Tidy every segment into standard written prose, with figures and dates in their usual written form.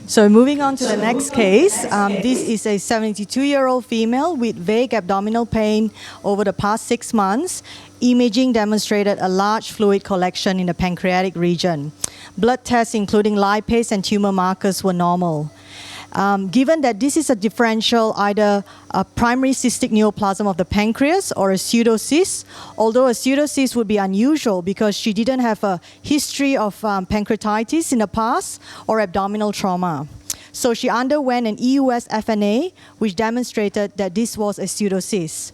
So moving on to the next case, this is a 72-year-old female with vague abdominal pain over the past 6 months. Imaging demonstrated a large fluid collection in the pancreatic region. Blood tests, including lipase and tumor markers, were normal. Given that this is a differential, either a primary cystic neoplasm of the pancreas or a pseudocyst, although a pseudocyst would be unusual because she didn't have a history of pancreatitis in the past or abdominal trauma. So she underwent an EUS FNA, which demonstrated that this was a pseudocyst.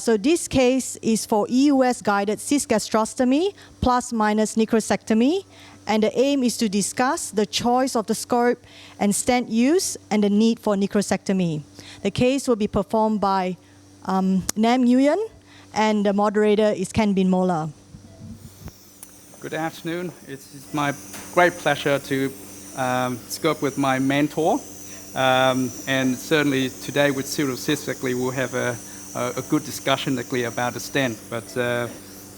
So this case is for EUS-guided cyst gastrostomy plus minus necrosectomy. And the aim is to discuss the choice of the scope and stent use and the need for necrosectomy. The case will be performed by Nguyen, and the moderator is BInmoeller. Good afternoon. It's my great pleasure to scope with my mentor. And certainly today with pseudocyst, we'll have a good discussion about the stent. But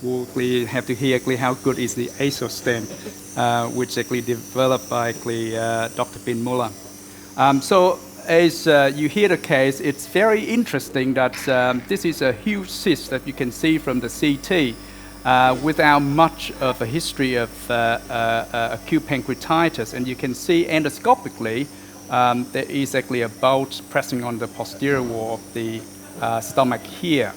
we'll have to hear how good is the AXIOS stent, which developed by Dr. BInmoeller. So as you hear the case, it's very interesting that this is a huge cyst that you can see from the CT without much of a history of acute pancreatitis. And you can see endoscopically there is a bulge pressing on the posterior wall of the stomach here.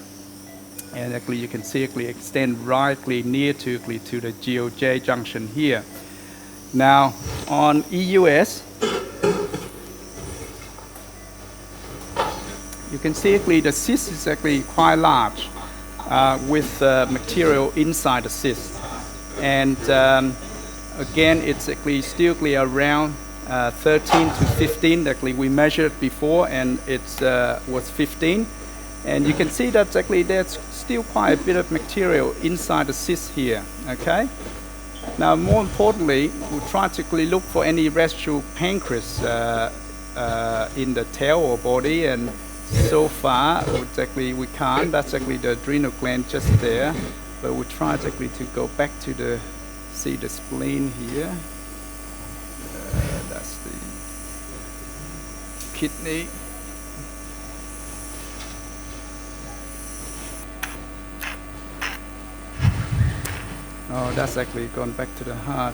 And you can see it extend right near to the GOJ junction here. Now on EUS, you can see the cyst is quite large with material inside the cyst. And again, it's still around 13 to 15. We measured before, and it was 15. And you can see that there's still quite a bit of material inside the cyst here, okay? Now, more importantly, we'll try to look for any residual pancreas in the tail or body, and so far, we can't. That's the adrenal gland just there, but we'll try to go back to see the spleen here. That's the kidney. Oh, that's gone back to the heart.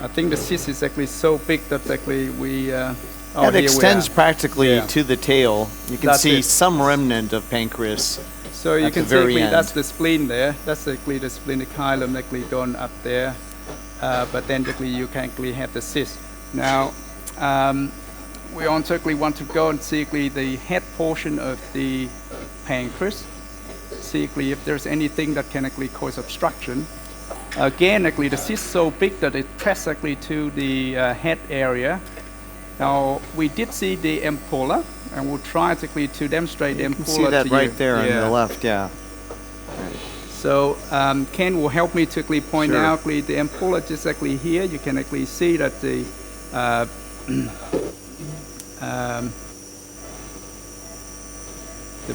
I think the cyst is so big that we... it extends practically to the tail. You can see some remnant of pancreas. So you can see that's the spleen there. That's the splenochylum gone up there. But then you can have the cyst. Now, we also want to go and see the head portion of the pancreas. See if there's anything that can cause obstruction. Again, the cyst is so big that it presses to the head area. Now, we did see the ampulla, and we'll try to demonstrate the ampulla to you. You can see that right there on the left, yeah. So Ken will help me to point out the ampulla just here. You can see that the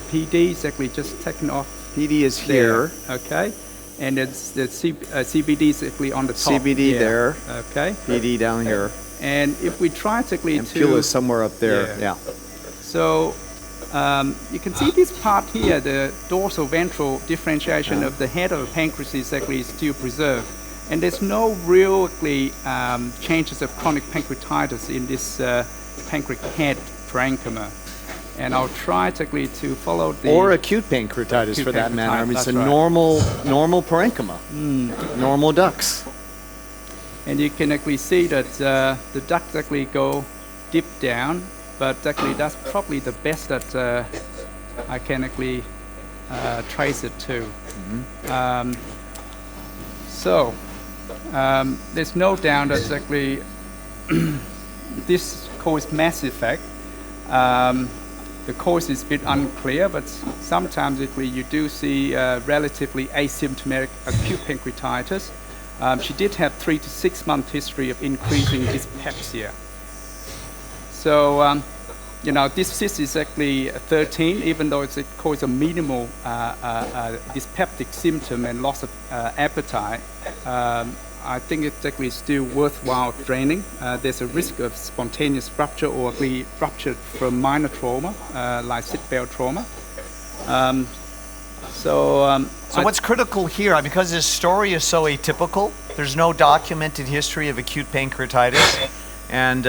PD is just taken off. PD is here. Okay. And it's the CBD is on the top. CBD there. Okay. PD down here. And if we try to ampulla is somewhere up there. Yeah. So you can see this part here, the dorsal ventral differentiation of the head of the pancreas is still preserved, and there's no real changes of chronic pancreatitis in this pancreatic head parenchyma. And I'll try to follow the... Or acute pancreatitis for that matter. I mean, it's a normal parenchyma, normal ducts. And you can see that the ducts go deep down, but that's probably the best that I can trace it to. Mm-hmm. So there's no doubt that this caused mass effect. The cause is a bit unclear, but sometimes you do see relatively asymptomatic acute pancreatitis. She did have 3 to 6 month history of increasing dyspepsia. So, this cyst is 13, even though it causes a minimal dyspeptic symptom and loss of appetite. I think it's actually still worthwhile draining. There's a risk of spontaneous rupture or actually rupture from minor trauma, like seatbelt trauma. So what's critical here, because this story is so atypical, there's no documented history of acute pancreatitis, and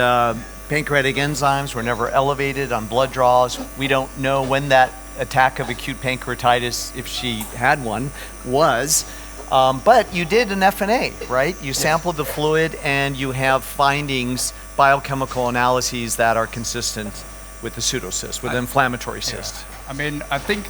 pancreatic enzymes were never elevated on blood draws. We don't know when that attack of acute pancreatitis, if she had one, was. But you did an FNA, right? You sampled the fluid and you have findings, biochemical analyses that are consistent with the pseudocyst, with inflammatory cyst. I mean, I think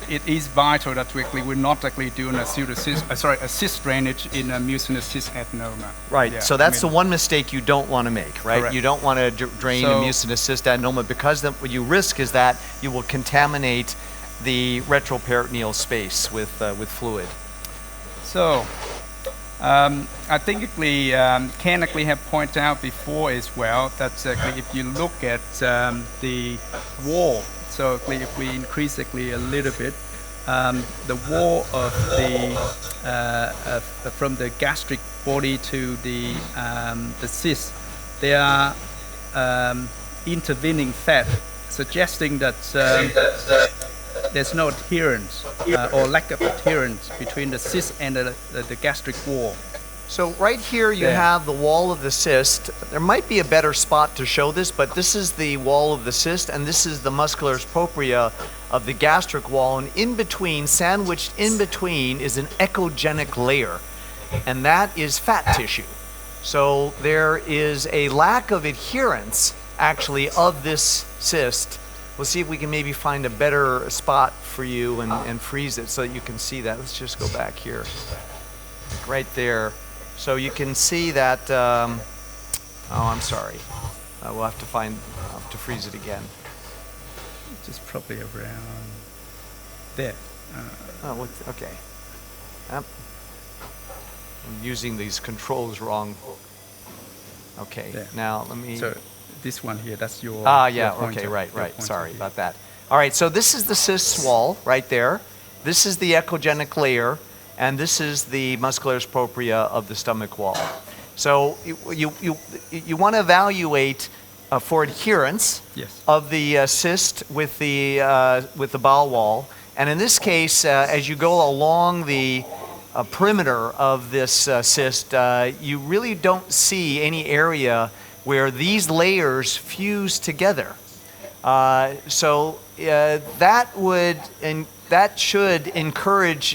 it is vital that we're not actually doing a a cyst drainage in a mucinous cyst adenoma. Right, so that's the one mistake you don't want to make, right? Correct. You don't want to drain a mucinous cyst adenoma, because what you risk is that you will contaminate the retroperitoneal space with fluid. So, I think Ken actually have pointed out before as well that if you look at the wall, so if we increase a little bit, the wall of the from the gastric body to the cyst, there are intervening fat, suggesting that there's no adherence or lack of adherence between the cyst and the gastric wall. So right here you have the wall of the cyst. There might be a better spot to show this, but this is the wall of the cyst, and this is the muscularis propria of the gastric wall, and in between, sandwiched in between, is an echogenic layer, and that is fat tissue. So there is a lack of adherence, actually, of this cyst. We'll see if we can maybe find a better spot for you and freeze it so that you can see that. Let's just go back here. Right there. So you can see that, oh, I'm sorry. We'll have to freeze it again. Just probably around there. Okay. Yep. I'm using these controls wrong. Okay, there. Now let me... So this one here, that's your... yeah, okay, right. Sorry about that. All right, so this is the cyst wall right there. This is the echogenic layer, and this is the muscularis propria of the stomach wall. So you want to evaluate for adherence of the cyst with the bowel wall, and in this case, as you go along the perimeter of this cyst, you really don't see any area where these layers fuse together. So that should encourage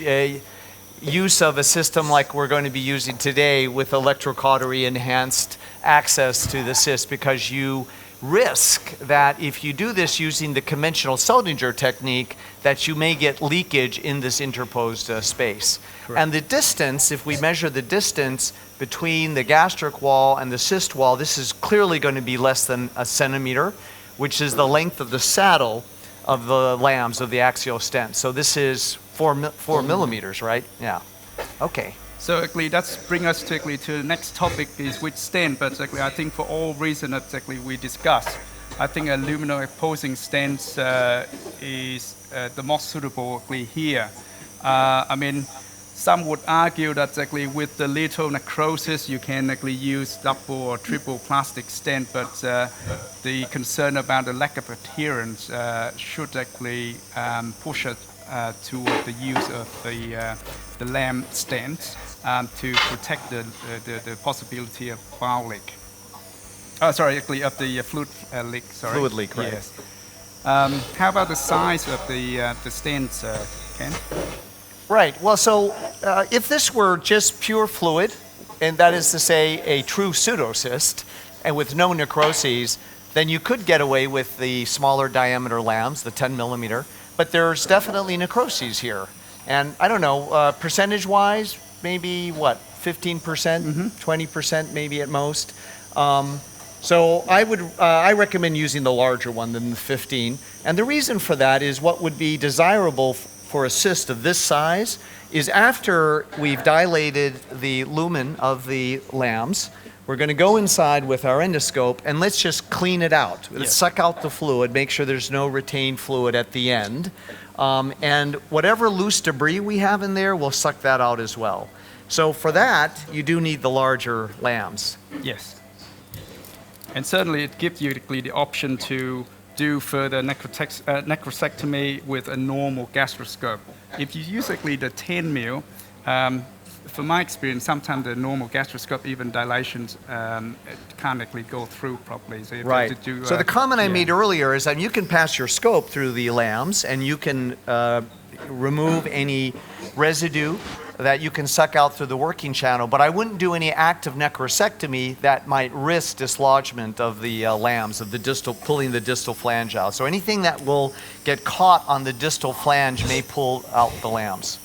use of a system like we're going to be using today with electrocautery-enhanced access to the cyst, because you risk that if you do this using the conventional Seldinger technique, that you may get leakage in this interposed space. Correct. And the distance, if we measure the distance between the gastric wall and the cyst wall, this is clearly going to be less than a centimeter, which is the length of the saddle of the lambs of the AXIOS stent. So this is 4 millimeters, right? Yeah. Okay. So actually, that's bring us to the next topic is which stent. But actually, I think for all reasons that actually we discussed, I think a lumen-apposing stent is the most suitable here. I mean, some would argue that actually with the little necrosis, you can actually use double or triple plastic stent, but the concern about the lack of adherence should actually push us toward the use of the lamb stent to protect the possibility of bowel leak. Actually of the fluid leak. Fluid leak, right? Yes. How about the size of the stents, Ken? Right. Well, so if this were just pure fluid, and that is to say a true pseudocyst, and with no necroses, then you could get away with the smaller diameter lambs, the 10 millimeter, but there's definitely necroses here. And I don't know, percentage-wise, maybe what, 15%, 20% maybe at most. So I recommend using the larger one than the 15. And the reason for that is what would be desirable for a cyst of this size is after we've dilated the lumen of the lambs, we're going to go inside with our endoscope and let's just clean it out. Let's suck out the fluid, make sure there's no retained fluid at the end. And whatever loose debris we have in there, we'll suck that out as well. So for that, you do need the larger lambs. Yes. And certainly it gives you the option to do further necrosectomy with a normal gastroscope. If you use the 10 mil, from my experience, sometimes the normal gastroscope, even dilations, can't actually go through properly. So you have to do, so the comment I made earlier is that you can pass your scope through the lambs and you can remove any residue that you can suck out through the working channel, but I wouldn't do any active necrosectomy that might risk dislodgement of the lambs, of the distal, pulling the distal flange out. So anything that will get caught on the distal flange may pull out the lambs.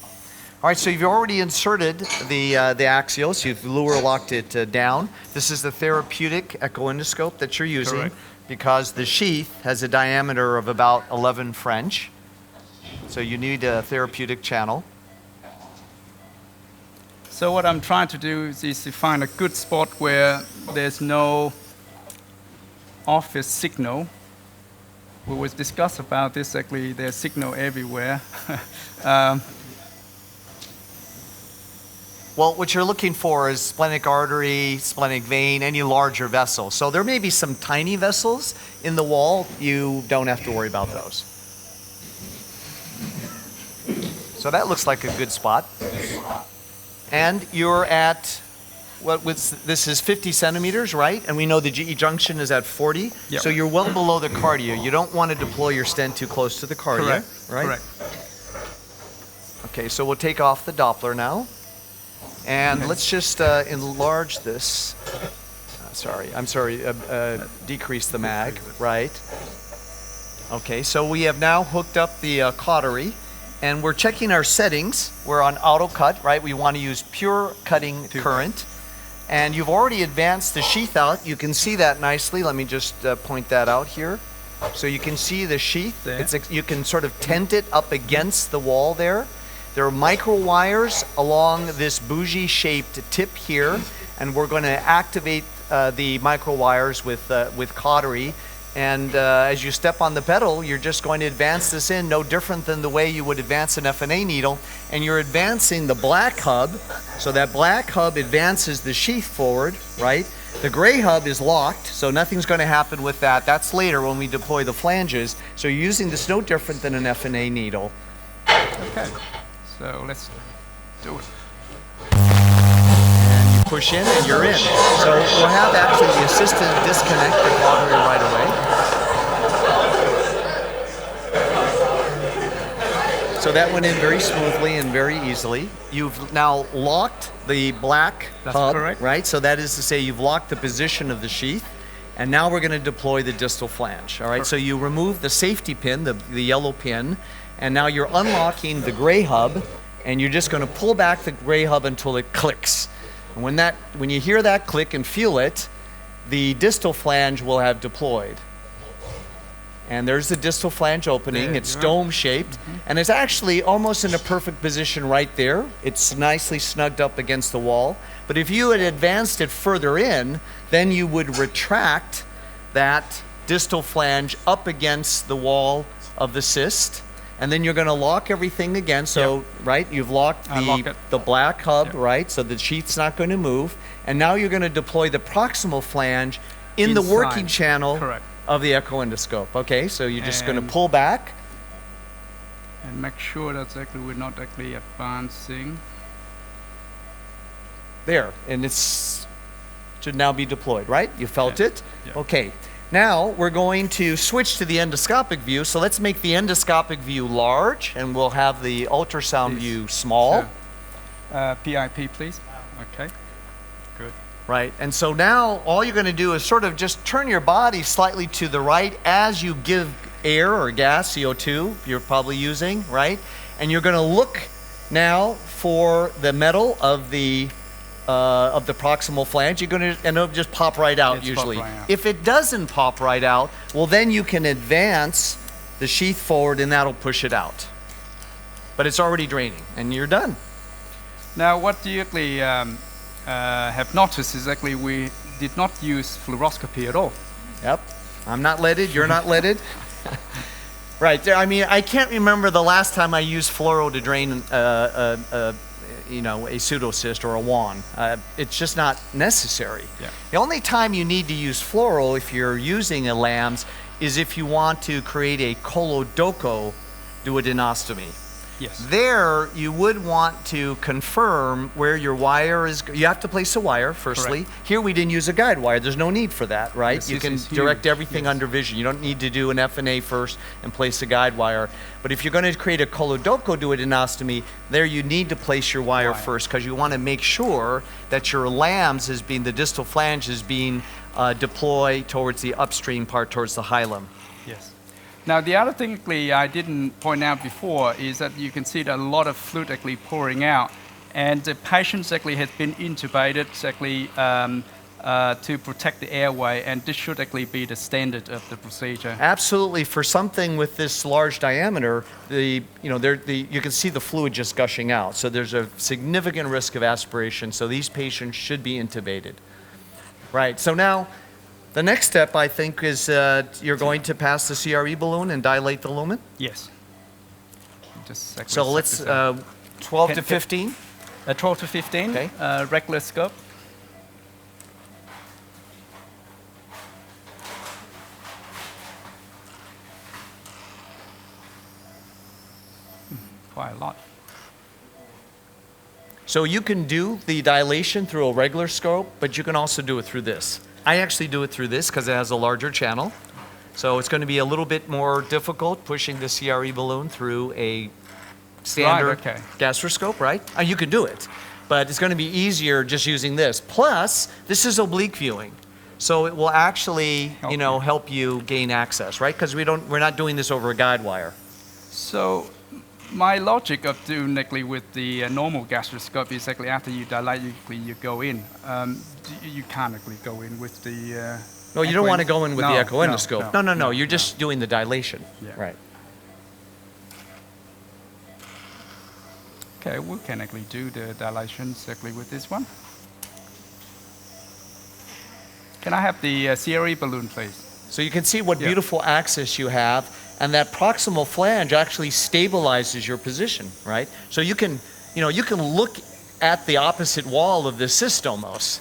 All right, so you've already inserted the AXIOS, you've luer locked it down. This is the therapeutic echoendoscope that you're using. Correct. Because the sheath has a diameter of about 11 French. So you need a therapeutic channel. So what I'm trying to do is to find a good spot where there's no office signal. We was discuss about this, actually there's signal everywhere. Well, what you're looking for is splenic artery, splenic vein, any larger vessel. So there may be some tiny vessels in the wall. You don't have to worry about those. So that looks like a good spot. And you're at, this is 50 centimeters, right? And we know the GE junction is at 40. Yep. So you're well below the cardia. You don't want to deploy your stent too close to the cardia, Correct. right? Correct. Okay, so we'll take off the Doppler now. And let's just enlarge this. Decrease the mag, right? Okay, so we have now hooked up the cautery, and we're checking our settings. We're on auto cut, right? We want to use pure cutting current. And you've already advanced the sheath out. You can see that nicely. Let me just point that out here. So you can see the sheath. You can sort of tent it up against the wall there. There are micro wires along this bougie-shaped tip here, and we're going to activate the micro wires with cautery. And as you step on the pedal, you're just going to advance this in, no different than the way you would advance an FNA needle. And you're advancing the black hub, so that black hub advances the sheath forward, right? The gray hub is locked, so nothing's going to happen with that. That's later when we deploy the flanges. So you're using this no different than an FNA needle. Okay. So let's do it. And you push in and you're in. So we'll have actually the assistant disconnect the cautery right away. So that went in very smoothly and very easily. You've now locked the black hub, correct. right? So that is to say you've locked the position of the sheath. And now we're going to deploy the distal flange, all right? Perfect. So you remove the safety pin, the yellow pin, and now you're unlocking the gray hub, and you're just going to pull back the gray hub until it clicks. And when you hear that click and feel it, the distal flange will have deployed. And there's the distal flange opening. It's dome-shaped, and it's actually almost in a perfect position right there. It's nicely snugged up against the wall. But if you had advanced it further in, then you would retract that distal flange up against the wall of the cyst. And then you're going to lock everything again. So, right, you've locked the black hub, right? So the sheath's not going to move. And now you're going to deploy the proximal flange in the working channel of the echoendoscope. Okay, so you're just going to pull back. And make sure that we're not actually advancing. There, and it's should now be deployed, right? You felt it? Yeah. Okay. Now we're going to switch to the endoscopic view. So let's make the endoscopic view large, and we'll have the ultrasound view small. PIP, please. Okay. Good. Right. And so now all you're going to do is sort of just turn your body slightly to the right as you give air or gas, CO2, you're probably using, right? And you're going to look now for the metal of the proximal flange. You're going to, and it'll just pop right out usually. Pop right out. If it doesn't pop right out, well then you can advance the sheath forward and that'll push it out. But it's already draining and you're done. Now what you actually have noticed is actually we did not use fluoroscopy at all. Yep. I'm not leaded, you're not leaded. Right, I mean, I can't remember the last time I used fluoro to drain a pseudocyst or a Nguyen. It's just not necessary. Yeah. The only time you need to use fluoral if you're using a LAMS is if you want to create a colodoco duodenostomy. Yes. There, you would want to confirm where your wire is. You have to place a wire, firstly. Correct. Here, we didn't use a guide wire. There's no need for that, right? Yes, You this can is direct huge. everything Yes. under vision. You don't need to do an FNA first and place a guide wire. But if you're going to create a colodoco duodenostomy, there you need to place your wire first, because you want to make sure that your LAMS is being, the distal flange is being deployed towards the upstream part, towards the hilum. Yes. Now, the other thing actually I didn't point out before is that you can see that a lot of fluid actually pouring out, and the patient actually has been intubated actually to protect the airway, and this should actually be the standard of the procedure. Absolutely. For something with this large diameter, you can see the fluid just gushing out. So there's a significant risk of aspiration. So these patients should be intubated. Right. So now, the next step, I think, is you're going to pass the CRE balloon and dilate the lumen. Yes. Just actually So set let's this up. 12 to 15. 12 to 15, Okay. regular scope. Quite a lot. So you can do the dilation through a regular scope, but you can also do it through this. I actually do it through this because it has a larger channel. So it's going to be a little bit more difficult pushing the CRE balloon through a standard gastroscope, right? You can do it, but it's going to be easier just using this. Plus, this is oblique viewing. So it will actually, help you gain access, right? Because we're not doing this over a guide wire. So my logic of doing actually with the normal gastroscope is actually after you dilate, you go in. You can't actually go in with the. No, you don't want to go in with the echo No, endoscope. no, No. You're just doing the dilation. Yeah. Right. Okay, we can actually do the dilation actually with this one. Can I have the CRE balloon, please? So you can see what beautiful axis you have, and that proximal flange actually stabilizes your position, right? So you can look at the opposite wall of the cyst almost.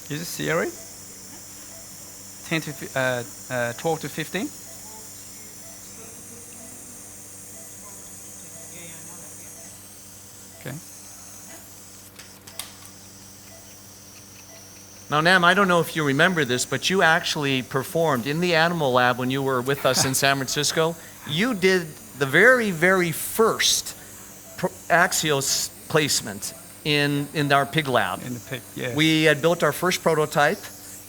Is it CRE? 12 to 15? Okay. Now, Nam, I don't know if you remember this, but you actually performed in the animal lab when you were with us in San Francisco. You did the very, very first AXIOS placement in our pig lab. In the pig, yes. We had built our first prototype,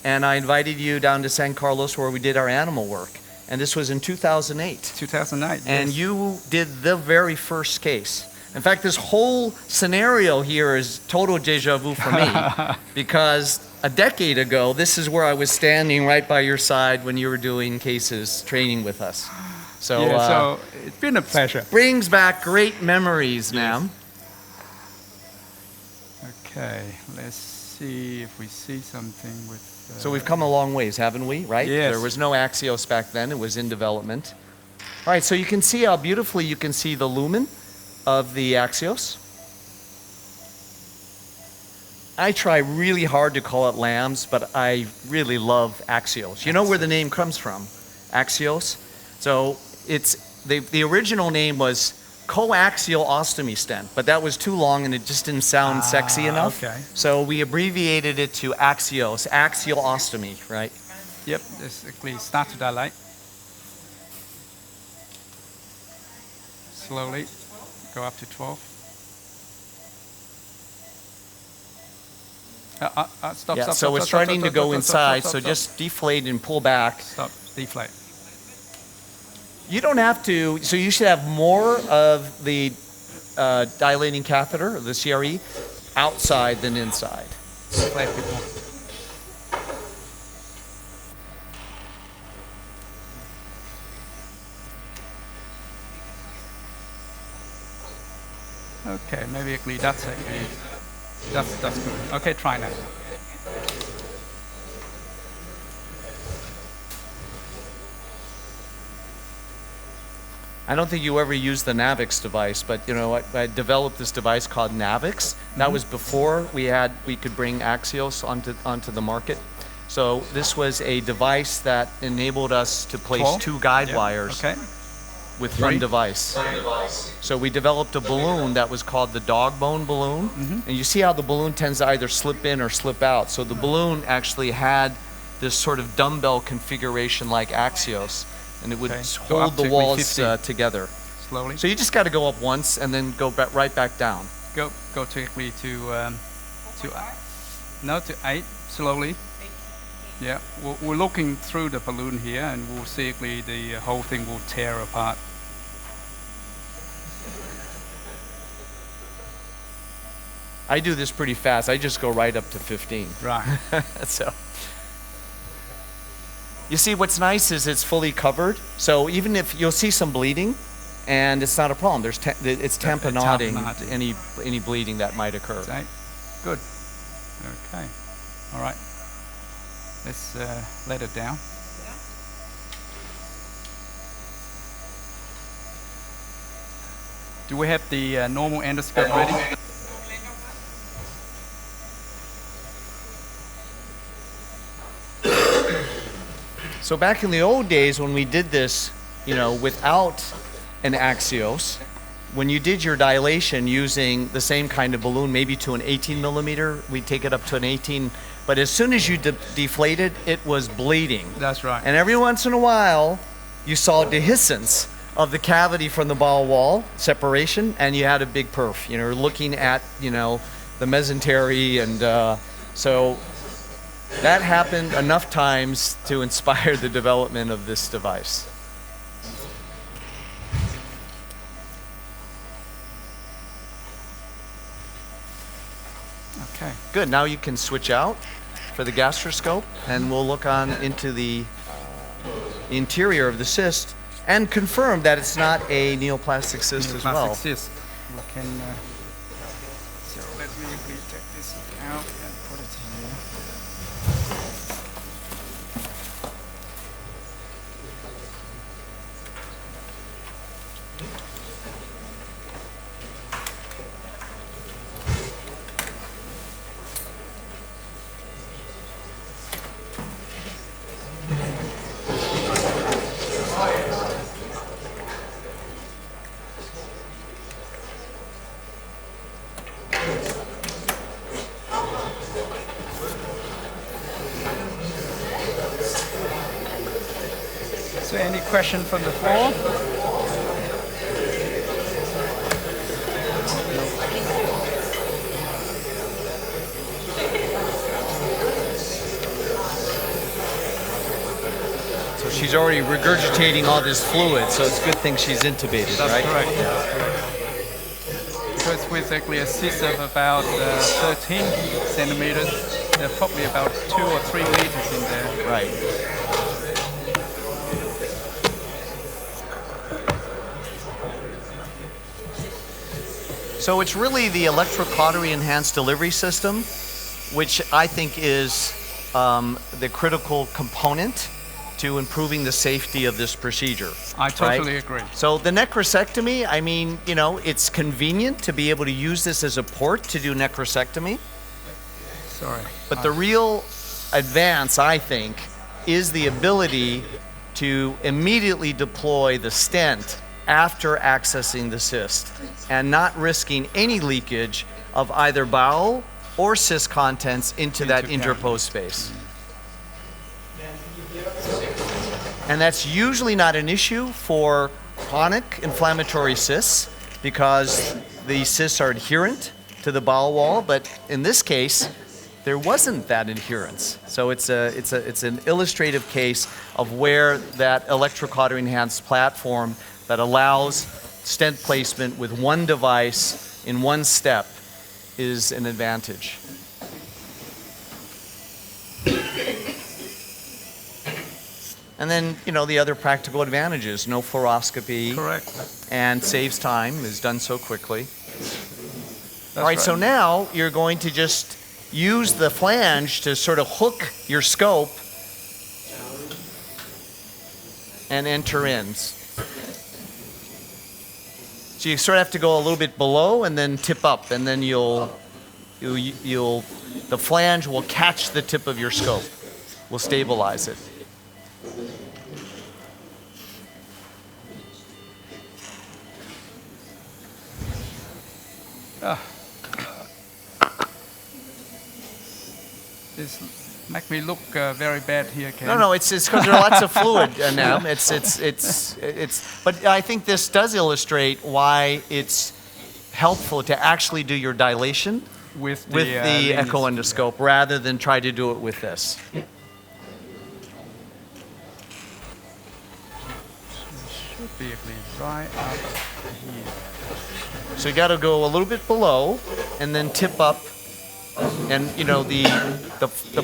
and I invited you down to San Carlos where we did our animal work. And this was in 2008. 2008, And yes. you did the very first case. In fact, this whole scenario here is total deja vu for me, because a decade ago, this is where I was standing right by your side when you were doing cases, training with us. So, so it's been a pleasure. Brings back great memories, Nam. Okay, let's see if we see something with... So we've come a long ways, haven't we, right? Yes. There was no AXIOS back then. It was in development. All right, so you can see how beautifully you can see the lumen of the AXIOS. I try really hard to call it LAMS, but I really love AXIOS. You know where the name comes from? AXIOS. So it's the original name was coaxial ostomy stent, but that was too long and it just didn't sound sexy enough. Okay. So we abbreviated it to AXIOS, axial ostomy, right? Yep, let's actually start to dilate. Slowly, go up to 12. Stop, Yeah, stop, so stop, it's stop, starting stop, to go stop, inside, stop, so stop, just deflate and pull back. Stop, deflate. You don't have to, so you should have more of the dilating catheter, the CRE, outside than inside. Deflate a bit more. Okay, maybe actually that's good. Okay, try now. I don't think you ever used the Navix device, but you know, I developed this device called Navix. That was before we could bring AXIOS onto the market. So this was a device that enabled us to place 2 guide wires with one device. So we developed a balloon that was called the dog bone balloon. And you see how the balloon tends to either slip in or slip out. So the balloon actually had this sort of dumbbell configuration like AXIOS, and it would hold the walls together. Slowly. So you just got to go up once and then go right back down. Go directly to 8 slowly. Yeah, we're looking through the balloon here, and we'll see the whole thing will tear apart. I do this pretty fast. I just go right up to 15. Right. So you see, what's nice is it's fully covered. So even if you'll see some bleeding, and it's not a problem. It's tamponading any bleeding that might occur. Good. Okay. All right. Let's let it down. Do we have the normal endoscope ready? So back in the old days when we did this, you know, without an AXIOS, when you did your dilation using the same kind of balloon, maybe to an 18 millimeter, we'd take it up to an 18, but as soon as you deflated, it was bleeding. That's right. And every once in a while, you saw dehiscence of the cavity from the bowel wall, separation, and you had a big perf. You know, looking at, you know, the mesentery, and so that happened enough times to inspire the development of this device. Okay. Good. Now you can switch out for the gastroscope, and we'll look on into the interior of the cyst and confirm that it's not a neoplastic cyst as well. Cyst. We can. So let me take this out and put it here. So any question from the floor? So she's already regurgitating all this fluid, so it's a good thing she's intubated, That's right? correct. That's correct. Because with actually a cyst of about 13 centimeters, there are probably about 2 or 3 liters in there. Right. So it's really the electrocautery-enhanced delivery system, which I think is the critical component to improving the safety of this procedure. I totally agree. So the necrosectomy, I mean, you know, it's convenient to be able to use this as a port to do necrosectomy. Sorry. But the real advance, I think, is the ability to immediately deploy the stent after accessing the cyst and not risking any leakage of either bowel or cyst contents into that interposed space. And that's usually not an issue for chronic inflammatory cysts because the cysts are adherent to the bowel wall, but in this case, there wasn't that adherence. So it's an illustrative case of where that electrocautery-enhanced platform that allows stent placement with one device in one step is an advantage. And then, you know, the other practical advantages, no fluoroscopy. Correct. And saves time, is done so quickly. That's All right, so now you're going to just use the flange to sort of hook your scope and enter in. So you sort of have to go a little bit below and then tip up, and then the flange will catch the tip of your scope, will stabilize it. This make me look very bad here, Ken. No, it's because there are lots of fluid, Nam. But I think this does illustrate why it's helpful to actually do your dilation with the echo endoscope rather than try to do it with this. Should be right up here. So you got to go a little bit below and then tip up. And you know the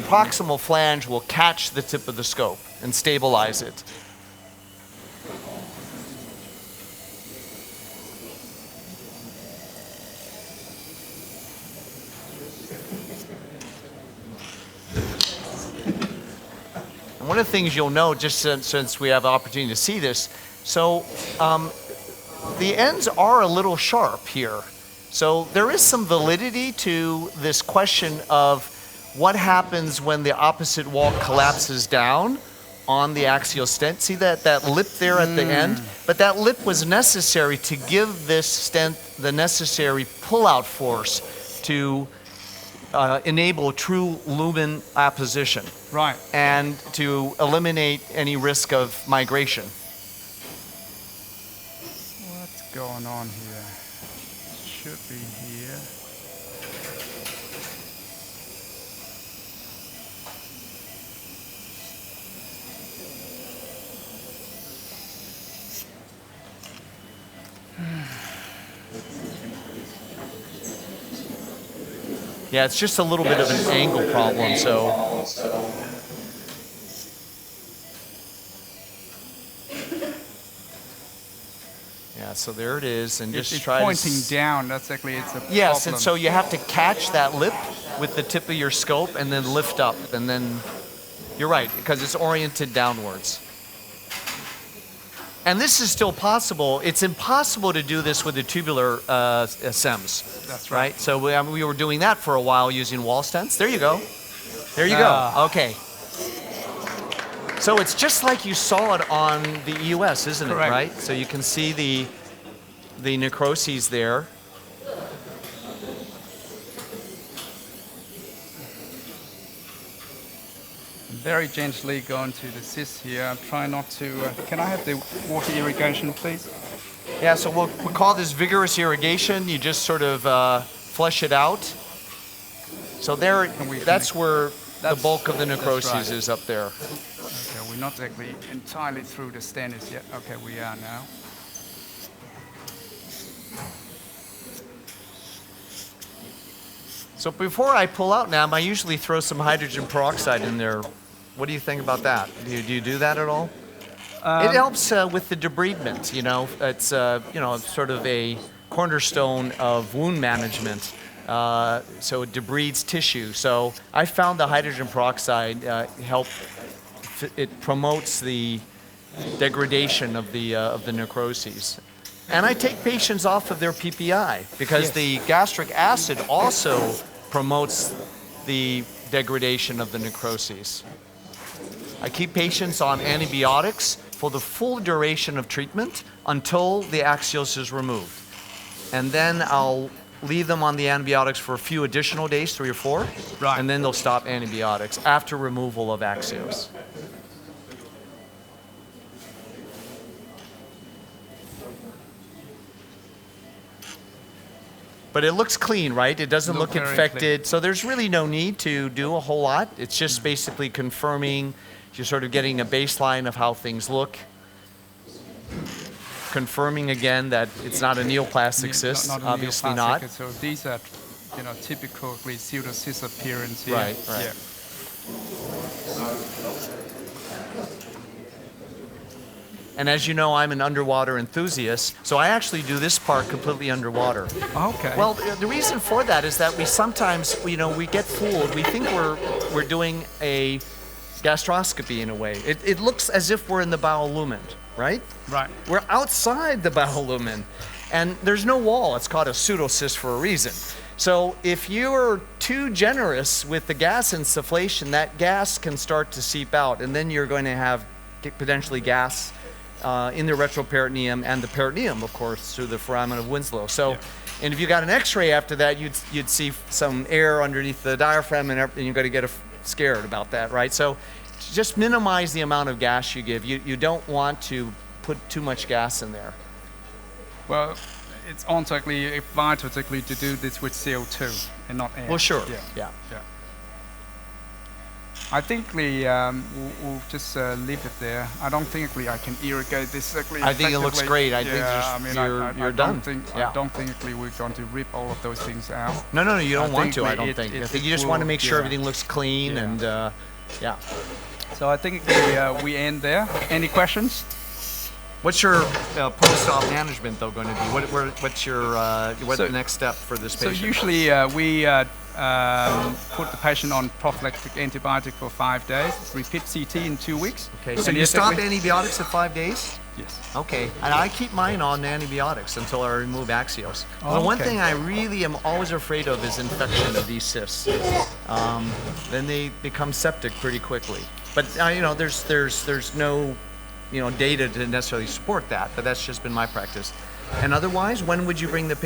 proximal flange will catch the tip of the scope and stabilize it. And one of the things you'll know, just since we have the opportunity to see this, so the ends are a little sharp here. So there is some validity to this question of what happens when the opposite wall collapses down on the AXIOS stent. See that lip there at the end? But that lip was necessary to give this stent the necessary pull-out force to enable true lumen apposition. Right. And to eliminate any risk of migration. What's going on here? Should be here. Yeah, it's just a little bit of an angle problem, so. Yeah, so there it is, and just It's try pointing to down. That's actually it's a yes, problem. and so you have to catch that lip with the tip of your scope and then lift up, and then you're right because it's oriented downwards. And this is still possible. It's impossible to do this with the tubular SEMs. That's right. So we were doing that for a while using wall stents. There you go. There you go. Okay. So it's just like you saw it on the EUS, isn't it? Correct. Right. So you can see the necroses there. Very gently going to the cyst here. I'm trying not to. Can I have the water irrigation, please? Yeah. So we'll call this vigorous irrigation. You just sort of flush it out. So there, that's where the bulk of the necroses is up there. Okay, we're not exactly entirely through the stennis yet. Okay, we are now. So before I pull out now, I usually throw some hydrogen peroxide in there. What do you think about that? Do you do that at all? It helps with the debridement. You know, it's sort of a cornerstone of wound management. So it debrides tissue. So I found the hydrogen peroxide it promotes the degradation of the necroses. And I take patients off of their PPI because the gastric acid also promotes the degradation of the necroses. I keep patients on antibiotics for the full duration of treatment until the AXIOS is removed. And then I'll leave them on the antibiotics for a few additional days, 3 or 4, Right. and then they'll stop antibiotics after removal of AXIOS. But it looks clean, right? It doesn't look very infected. clean. So there's really no need to do a whole lot. It's just basically confirming, you're sort of getting a baseline of how things look. Confirming again that it's not a neoplastic cyst, Not a obviously not. neoplastic. So these are, typically pseudocyst appearance here. Right. Yeah. And as you know, I'm an underwater enthusiast, so I actually do this part completely underwater. Okay. Well, the reason for that is that we sometimes, we get fooled. We think we're doing a gastroscopy in a way. It looks as if we're in the bowel lumen, right? Right. We're outside the bowel lumen. And there's no wall. It's called a pseudocyst for a reason. So if you're too generous with the gas insufflation, that gas can start to seep out, and then you're going to have potentially gas in the retroperitoneum and the peritoneum, of course, through the foramen of Winslow. So, and if you got an X-ray after that, you'd see some air underneath the diaphragm, and you're going to get scared about that, right? So just minimize the amount of gas you give. You don't want to put too much gas in there. Well, it's ontoically vital to do this with CO2 and not air. Well, sure. Yeah. I think we'll just leave it there. I don't think I can irrigate this. I think it looks great. I think you're done. I don't think we're going to rip all of those things out. No, you don't want to. I don't think. I think you just want to make sure everything looks clean and yeah. So I think we end there. Any questions? What's your post-op management though going to be? What's the next step for this patient? So usually we put the patient on prophylactic antibiotic for 5 days. Repeat CT in 2 weeks. Okay. So you stop antibiotics at 5 days? Yes. Okay. And I keep mine on antibiotics until I remove AXIOS. Oh, the one thing I really am always afraid of is infection of these cysts. Then they become septic pretty quickly. But there's no data to necessarily support that, but that's just been my practice. And otherwise, when do you bring the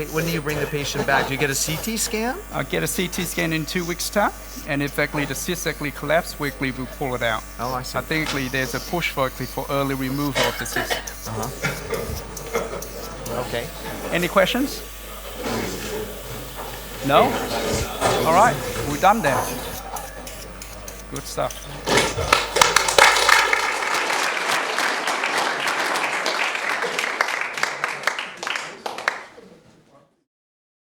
patient back? Do you get a CT scan? I'll get a CT scan in 2 weeks' time, and if the cyst collapse, we'll pull it out. Oh, I see. I think there's a push for early removal of the cyst. Okay. Any questions? No? All right, we're done then. Good stuff.